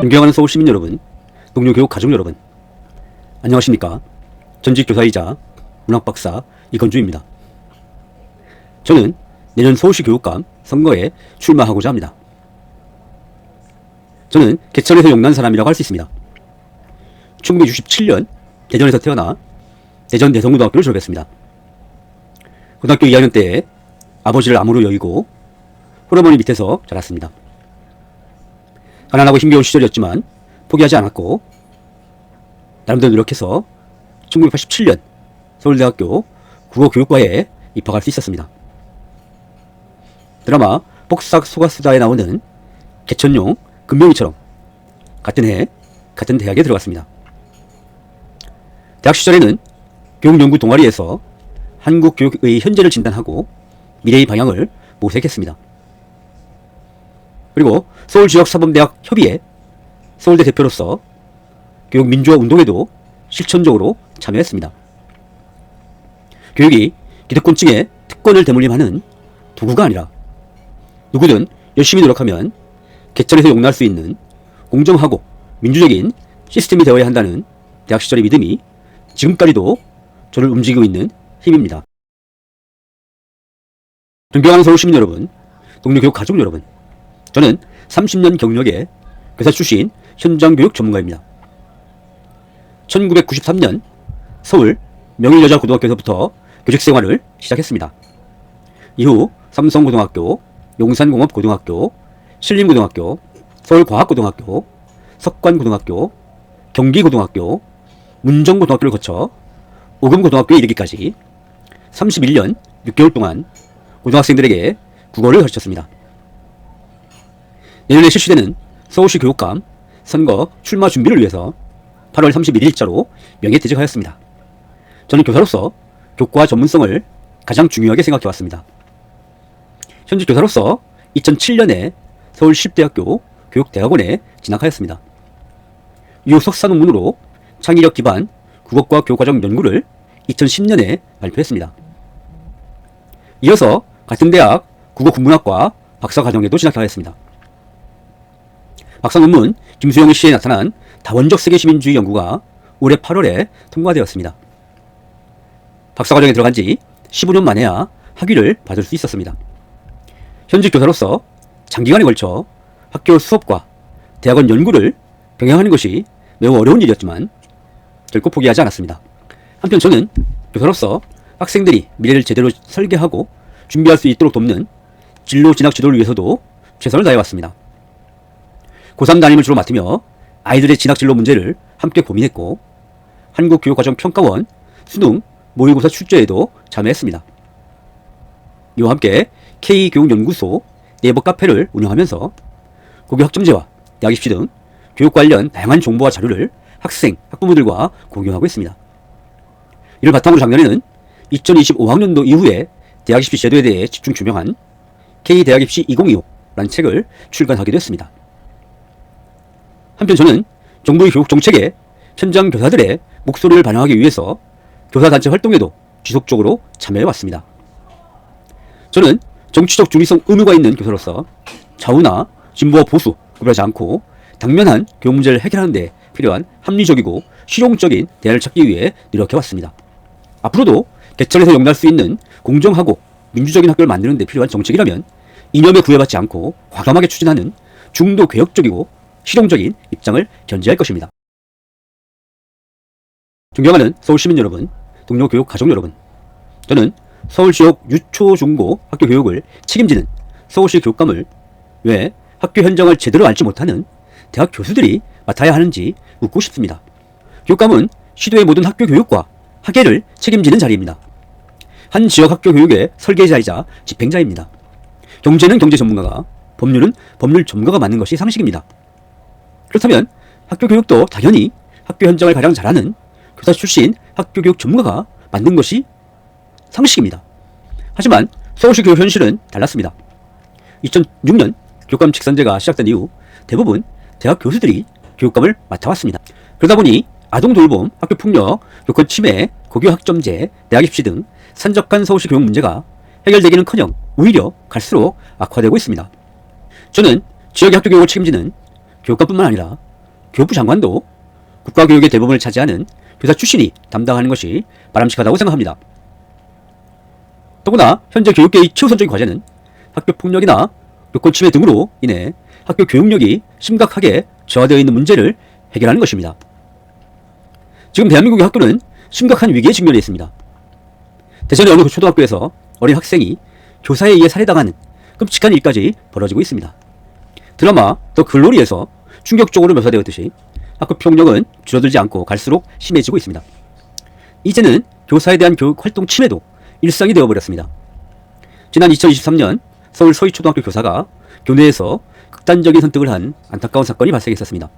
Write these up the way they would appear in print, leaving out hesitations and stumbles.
존경하는 서울 시민 여러분, 동료 교육 가족 여러분, 안녕하십니까? 전직 교사이자 문학박사 이건주입니다. 저는 내년 서울시 교육감 선거에 출마하고자 합니다. 저는 개천에서 용난 사람이라고 할 수 있습니다. 1967년 대전에서 태어나 대전 대성고등학교를 졸업했습니다. 고등학교 2학년 때 아버지를 암으로 여의고 홀어머니 밑에서 자랐습니다. 가난하고 힘겨운 시절이었지만 포기하지 않았고 나름대로 노력해서 1987년 서울대학교 국어교육과에 입학할 수 있었습니다. 드라마 폭삭 속았수다에 나오는 개천용 금명이처럼 같은 해 같은 대학에 들어갔습니다. 대학 시절에는 교육연구 동아리에서 한국 교육의 현재를 진단하고 미래의 방향을 모색했습니다. 그리고 서울지역사범대학 협의회 서울대 대표로서 교육민주화 운동에도 실천적으로 참여했습니다. 교육이 기득권층의 특권을 대물림하는 도구가 아니라 누구든 열심히 노력하면 개천에서 용날 수 있는 공정하고 민주적인 시스템이 되어야 한다는 대학 시절의 믿음이 지금까지도 저를 움직이고 있는 힘입니다. 존경하는 서울시민 여러분, 동료 교육 가족 여러분, 저는 30년 경력의 교사 출신 현장교육 전문가입니다. 1993년 서울 명일여자고등학교에서부터 교직생활을 시작했습니다. 이후 삼성고등학교, 용산공업고등학교, 신림고등학교, 서울과학고등학교, 석관고등학교, 경기고등학교, 문정고등학교를 거쳐 오금고등학교에 이르기까지 31년 6개월 동안 고등학생들에게 국어를 가르쳤습니다. 내년에 실시되는 서울시 교육감 선거 출마 준비를 위해서 8월 31일자로 명예퇴직하였습니다. 저는 교사로서 교과 전문성을 가장 중요하게 생각해왔습니다. 현직 교사로서 2007년에 서울시립대학교 교육대학원에 진학하였습니다. 이후 석사 논문으로 창의력 기반 국어과 교과정 연구를 2010년에 발표했습니다. 이어서 같은 대학 국어국문학과 박사과정에도 진학하였습니다. 박사 논문 김수영의 시에 나타난 다원적 세계시민주의 연구가 올해 8월에 통과되었습니다. 박사과정에 들어간 지 15년 만에야 학위를 받을 수 있었습니다. 현직 교사로서 장기간에 걸쳐 학교 수업과 대학원 연구를 병행하는 것이 매우 어려운 일이었지만 결코 포기하지 않았습니다. 한편 저는 교사로서 학생들이 미래를 제대로 설계하고 준비할 수 있도록 돕는 진로 진학 지도를 위해서도 최선을 다해왔습니다. 고3 담임을 주로 맡으며 아이들의 진학 진로 문제를 함께 고민했고 한국교육과정평가원 수능 모의고사 출제에도 참여했습니다. 이와 함께 K교육연구소 네이버 카페를 운영하면서 고교 학점제와 대학 입시 등 교육 관련 다양한 정보와 자료를 학생, 학부모들과 공유하고 있습니다. 이를 바탕으로 작년에는 2025학년도 이후에 대학 입시 제도에 대해 집중 규명한 K대학입시 2025라는 책을 출간하기도 했습니다. 한편 저는 정부의 교육 정책에 현장 교사들의 목소리를 반영하기 위해서 교사단체 활동에도 지속적으로 참여해왔습니다. 저는 정치적 중립성 의무가 있는 교사로서 좌우나 진보와 보수 구별하지 않고 당면한 교육 문제를 해결하는 데 필요한 합리적이고 실용적인 대안을 찾기 위해 노력해왔습니다. 앞으로도 개천에서 용날 수 있는 공정하고 민주적인 학교를 만드는 데 필요한 정책이라면 이념에 구애받지 않고 과감하게 추진하는 중도 개혁적이고 실용적인 입장을 견지할 것입니다. 존경하는 서울시민 여러분, 동료 교육 가족 여러분, 저는 서울지역 유초, 중고 학교 교육을 책임지는 서울시 교육감을 왜 학교 현장을 제대로 알지 못하는 대학 교수들이 맡아야 하는지 묻고 싶습니다. 교육감은 시도의 모든 학교 교육과 학예를 책임지는 자리입니다. 한 지역 학교 교육의 설계자이자 집행자입니다. 경제는 경제 전문가가, 법률은 법률 전문가가 맡는 것이 상식입니다. 그렇다면 학교 교육도 당연히 학교 현장을 가장 잘 아는 교사 출신 학교 교육 전문가가 맡는 것이 상식입니다. 하지만 서울시 교육 현실은 달랐습니다. 2006년 교육감 직선제가 시작된 이후 대부분 대학 교수들이 교육감을 맡아왔습니다. 그러다 보니 아동 돌봄, 학교 폭력, 교권 침해, 고교 학점제, 대학 입시 등 산적한 서울시 교육 문제가 해결되기는커녕 오히려 갈수록 악화되고 있습니다. 저는 지역의 학교 교육을 책임지는 교육감뿐만 아니라 교육부 장관도 국가교육의 대부분을 차지하는 교사 출신이 담당하는 것이 바람직하다고 생각합니다. 더구나 현재 교육계의 최우선적인 과제는 학교폭력이나 교권 침해 등으로 인해 학교 교육력이 심각하게 저하되어 있는 문제를 해결하는 것입니다. 지금 대한민국의 학교는 심각한 위기에 직면해 있습니다. 대전의 어느 초등학교에서 어린 학생이 교사에 의해 살해당하는 끔찍한 일까지 벌어지고 있습니다. 드라마 더 글로리에서 충격적으로 묘사되었듯이 학교 폭력은 줄어들지 않고 갈수록 심해지고 있습니다. 이제는 교사에 대한 교육 활동 침해도 일상이 되어버렸습니다. 지난 2023년 서울 서희초등학교 교사가 교내에서 극단적인 선택을 한 안타까운 사건이 발생했었습니다.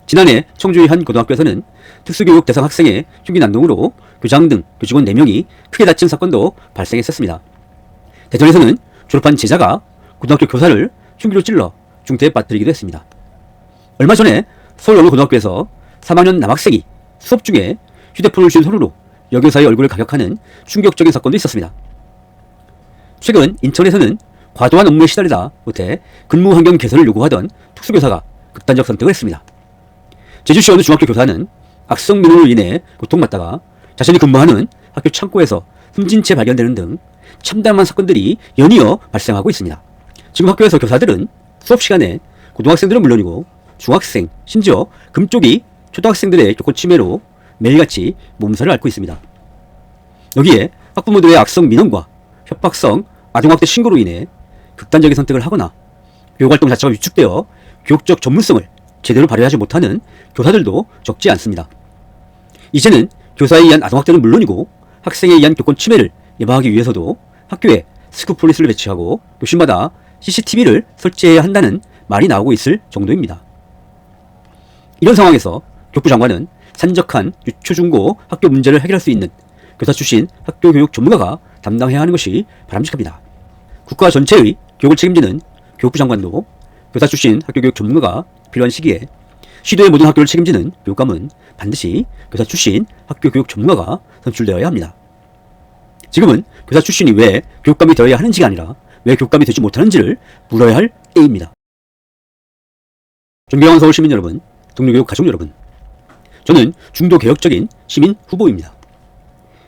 지난해 청주의 한 고등학교에서는 특수교육 대상 학생의 흉기 난동으로 교장 등 교직원 4명이 크게 다친 사건도 발생했었습니다. 대전에서는 졸업한 제자가 고등학교 교사를 흉기로 찔러 중태에 빠뜨리기도 했습니다. 얼마 전에 서울 어느 고등학교에서 3학년 남학생이 수업 중에 휴대폰을 쥔 손으로 여교사의 얼굴을 가격하는 충격적인 사건도 있었습니다. 최근 인천에서는 과도한 업무에 시달리다 못해 근무 환경 개선을 요구하던 특수교사가 극단적 선택을 했습니다. 제주시 어느 중학교 교사는 악성 민원으로 인해 고통받다가 자신이 근무하는 학교 창고에서 숨진 채 발견되는 등 참담한 사건들이 연이어 발생하고 있습니다. 지금 학교에서 교사들은 수업 시간에 고등학생들은 물론이고 중학생, 심지어 금쪽이 초등학생들의 교권 침해로 매일같이 몸살을 앓고 있습니다. 여기에 학부모들의 악성 민원과 협박성 아동학대 신고로 인해 극단적인 선택을 하거나 교육활동 자체가 위축되어 교육적 전문성을 제대로 발휘하지 못하는 교사들도 적지 않습니다. 이제는 교사에 의한 아동학대는 물론이고 학생에 의한 교권 침해를 예방하기 위해서도 학교에 스쿠폴리스를 배치하고 교실마다 CCTV를 설치해야 한다는 말이 나오고 있을 정도입니다. 이런 상황에서 교육부 장관은 산적한 유초중고 학교 문제를 해결할 수 있는 교사 출신 학교교육 전문가가 담당해야 하는 것이 바람직합니다. 국가 전체의 교육을 책임지는 교육부 장관도 교사 출신 학교교육 전문가가 필요한 시기에 시도의 모든 학교를 책임지는 교육감은 반드시 교사 출신 학교교육 전문가가 선출되어야 합니다. 지금은 교사 출신이 왜 교육감이 되어야 하는지가 아니라 왜 교육감이 되지 못하는지를 물어야 할 때입니다. 존경하는 서울 시민 여러분, 동료교육 가족 여러분, 저는 중도 개혁적인 시민 후보입니다.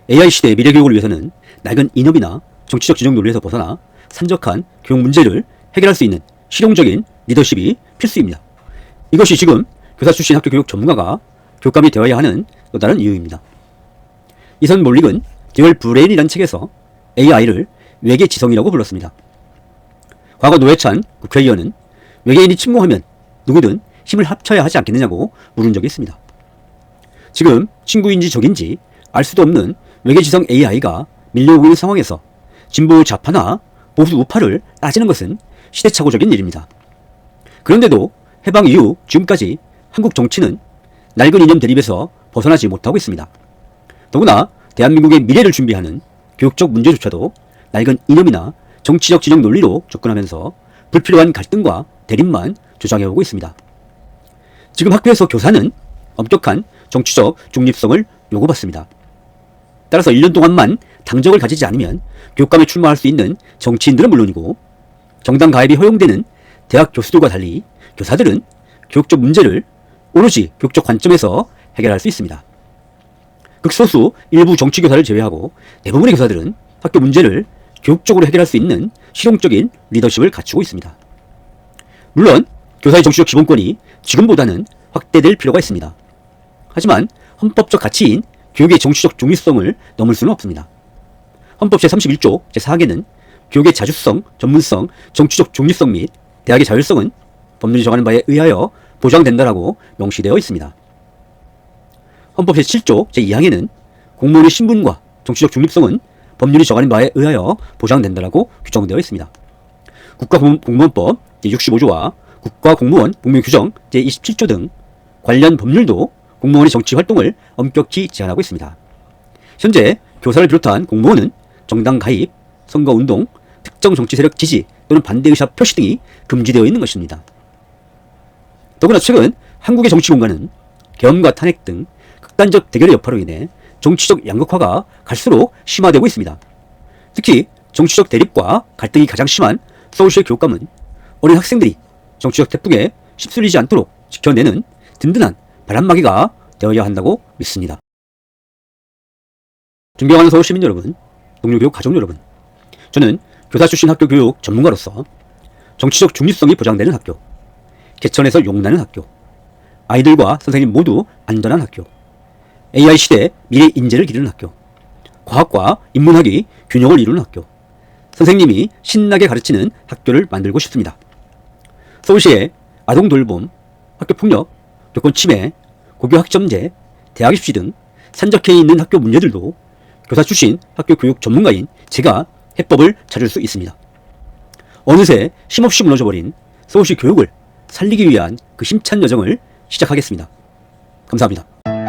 AI 시대의 미래 교육을 위해서는 낡은 이념이나 정치적 진영 논리에서 벗어나 산적한 교육 문제를 해결할 수 있는 실용적인 리더십이 필수입니다. 이것이 지금 교사 출신 학교교육 전문가가 교육감이 되어야 하는 또 다른 이유입니다. 이선 몰릭은 디얼 브레인이라는 책에서 AI를 외계 지성이라고 불렀습니다. 과거 노회찬 국회의원은 외계인이 침공하면 누구든 힘을 합쳐야 하지 않겠느냐고 물은 적이 있습니다. 지금 친구인지 적인지 알 수도 없는 외계지성 AI가 밀려오고 있는 상황에서 진보 좌파나 보수 우파를 따지는 것은 시대착오적인 일입니다. 그런데도 해방 이후 지금까지 한국 정치는 낡은 이념 대립에서 벗어나지 못하고 있습니다. 더구나 대한민국의 미래를 준비하는 교육적 문제조차도 낡은 이념이나 정치적 진영 논리로 접근하면서 불필요한 갈등과 대립만 조장해오고 있습니다. 지금 학교에서 교사는 엄격한 정치적 중립성을 요구받습니다. 따라서 1년 동안만 당적을 가지지 않으면 교육감에 출마할 수 있는 정치인들은 물론이고 정당 가입이 허용되는 대학 교수들과 달리 교사들은 교육적 문제를 오로지 교육적 관점에서 해결할 수 있습니다. 극소수 일부 정치교사를 제외하고 대부분의 교사들은 학교 문제를 교육적으로 해결할 수 있는 실용적인 리더십을 갖추고 있습니다. 물론 교사의 정치적 기본권이 지금보다는 확대될 필요가 있습니다. 하지만 헌법적 가치인 교육의 정치적 중립성을 넘을 수는 없습니다. 헌법 제31조 제4항에는 교육의 자주성, 전문성, 정치적 중립성 및 대학의 자율성은 법률이 정하는 바에 의하여 보장된다라고 명시되어 있습니다. 헌법 제7조 제2항에는 공무원의 신분과 정치적 중립성은 법률이 정하는 바에 의하여 보장된다라고 규정되어 있습니다. 국가공무원법 제65조와 국가공무원 복무규정 제27조 등 관련 법률도 공무원의 정치 활동을 엄격히 제한하고 있습니다. 현재 교사를 비롯한 공무원은 정당 가입, 선거운동, 특정 정치 세력 지지 또는 반대 의사 표시 등이 금지되어 있는 것입니다. 더구나 최근 한국의 정치 공간은 계엄과 탄핵 등 극단적 대결의 여파로 인해 정치적 양극화가 갈수록 심화되고 있습니다. 특히 정치적 대립과 갈등이 가장 심한 서울시의 교육감은 어린 학생들이 정치적 태풍에 휩쓸리지 않도록 지켜내는 든든한 바람막이가 되어야 한다고 믿습니다. 존경하는 서울시민 여러분, 동료교육 가족 여러분, 저는 교사 출신 학교 교육 전문가로서 정치적 중립성이 보장되는 학교, 개천에서 용나는 학교, 아이들과 선생님 모두 안전한 학교, AI 시대 미래 인재를 기르는 학교, 과학과 인문학이 균형을 이루는 학교, 선생님이 신나게 가르치는 학교를 만들고 싶습니다. 서울시의 아동 돌봄, 학교 폭력, 교권 침해, 고교 학점제, 대학 입시 등 산적해 있는 학교 문제들도 교사 출신 학교 교육 전문가인 제가 해법을 찾을 수 있습니다. 어느새 힘없이 무너져버린 서울시 교육을 살리기 위한 그 힘찬 여정을 시작하겠습니다. 감사합니다.